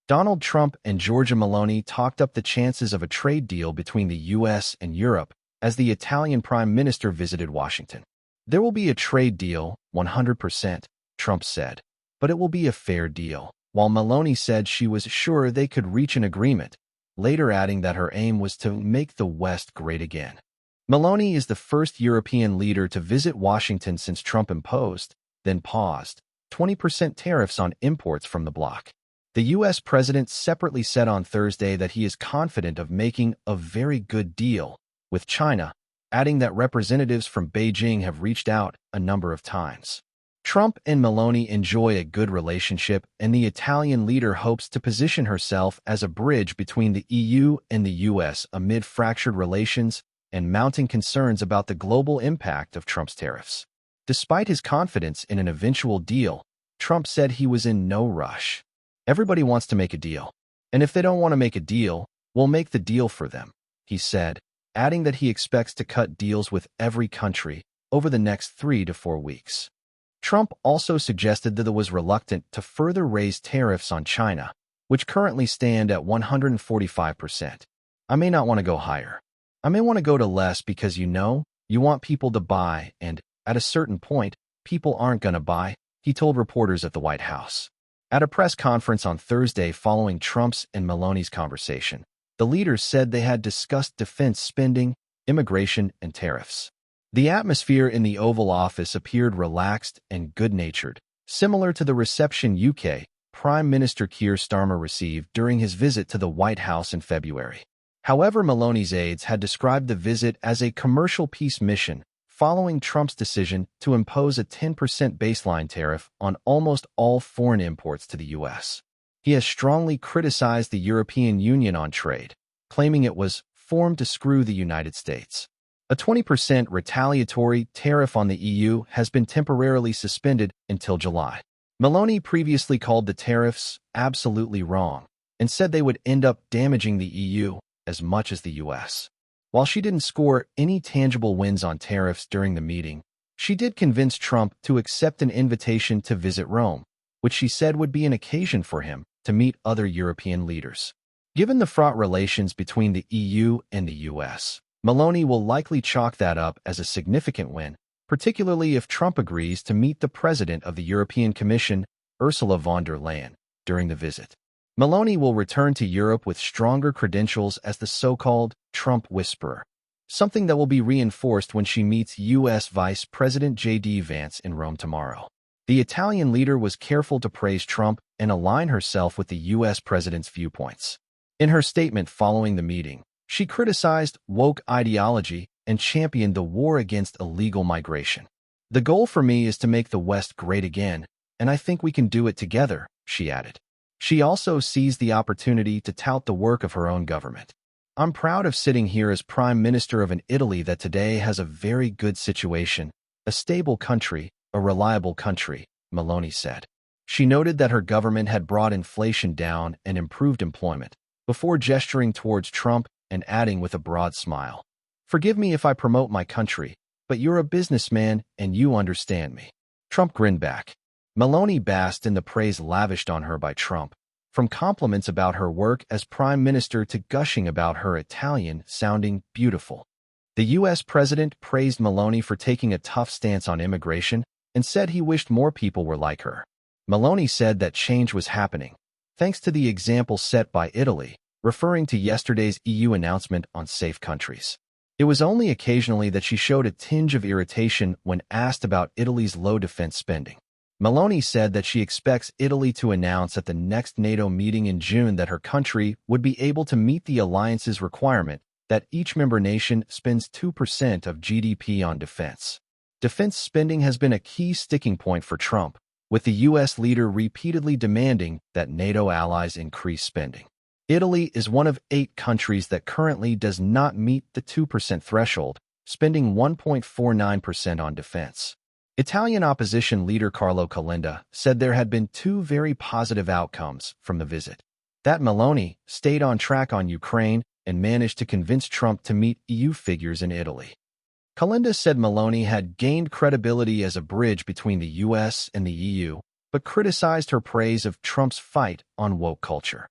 Donald Trump and Giorgia Meloni talked up the chances of a trade deal between the U.S. and Europe as the Italian Prime Minister visited Washington. There will be a trade deal, 100%, Trump said, but it will be a fair deal, while Meloni said she was sure they could reach an agreement, later adding that her aim was to make the West great again. Meloni is the first European leader to visit Washington since Trump imposed, then paused, 20% tariffs on imports from the bloc. The U.S. president separately said on Thursday that he is confident of making a very good deal with China, adding that representatives from Beijing have reached out a number of times. Trump and Meloni enjoy a good relationship, and the Italian leader hopes to position herself as a bridge between the EU and the U.S. amid fractured relations and mounting concerns about the global impact of Trump's tariffs. Despite his confidence in an eventual deal, Trump said he was in no rush. Everybody wants to make a deal, and if they don't want to make a deal, we'll make the deal for them, he said, adding that he expects to cut deals with every country over the next 3 to 4 weeks. Trump also suggested that he was reluctant to further raise tariffs on China, which currently stand at 145%. I may not want to go higher. I may want to go to less because you want people to buy, and at a certain point, people aren't going to buy, he told reporters at the White House. At a press conference on Thursday following Trump's and Meloni's conversation, the leaders said they had discussed defense spending, immigration, and tariffs. The atmosphere in the Oval Office appeared relaxed and good-natured, similar to the reception UK Prime Minister Keir Starmer received during his visit to the White House in February. However, Meloni's aides had described the visit as a commercial peace mission following Trump's decision to impose a 10% baseline tariff on almost all foreign imports to the U.S. He has strongly criticized the European Union on trade, claiming it was formed to screw the United States. A 20% retaliatory tariff on the EU has been temporarily suspended until July. Meloni previously called the tariffs absolutely wrong and said they would end up damaging the EU as much as the U.S. While she didn't score any tangible wins on tariffs during the meeting, she did convince Trump to accept an invitation to visit Rome, which she said would be an occasion for him to meet other European leaders. Given the fraught relations between the EU and the U.S., Meloni will likely chalk that up as a significant win, particularly if Trump agrees to meet the president of the European Commission, Ursula von der Leyen, during the visit. Meloni will return to Europe with stronger credentials as the so-called Trump whisperer, something that will be reinforced when she meets U.S. Vice President J.D. Vance in Rome tomorrow. The Italian leader was careful to praise Trump and align herself with the U.S. president's viewpoints. In her statement following the meeting, she criticized woke ideology and championed the war against illegal migration. "The goal for me is to make the West great again, and I think we can do it together," she added. She also seized the opportunity to tout the work of her own government. "I'm proud of sitting here as Prime Minister of an Italy that today has a very good situation, a stable country, a reliable country," Meloni said. She noted that her government had brought inflation down and improved employment, before gesturing towards Trump and adding with a broad smile, "Forgive me if I promote my country, but you're a businessman and you understand me." Trump grinned back. Meloni basked in the praise lavished on her by Trump, from compliments about her work as prime minister to gushing about her Italian sounding beautiful. The U.S. president praised Meloni for taking a tough stance on immigration and said he wished more people were like her. Meloni said that change was happening, thanks to the example set by Italy, referring to yesterday's EU announcement on safe countries. It was only occasionally that she showed a tinge of irritation when asked about Italy's low defense spending. Meloni said that she expects Italy to announce at the next NATO meeting in June that her country would be able to meet the alliance's requirement that each member nation spends 2% of GDP on defense. Defense spending has been a key sticking point for Trump, with the U.S. leader repeatedly demanding that NATO allies increase spending. Italy is one of 8 countries that currently does not meet the 2% threshold, spending 1.49% on defense. Italian opposition leader Carlo Calenda said there had been 2 very positive outcomes from the visit. That Meloni stayed on track on Ukraine and managed to convince Trump to meet EU figures in Italy. Calenda said Meloni had gained credibility as a bridge between the U.S. and the EU, but criticized her praise of Trump's fight on woke culture.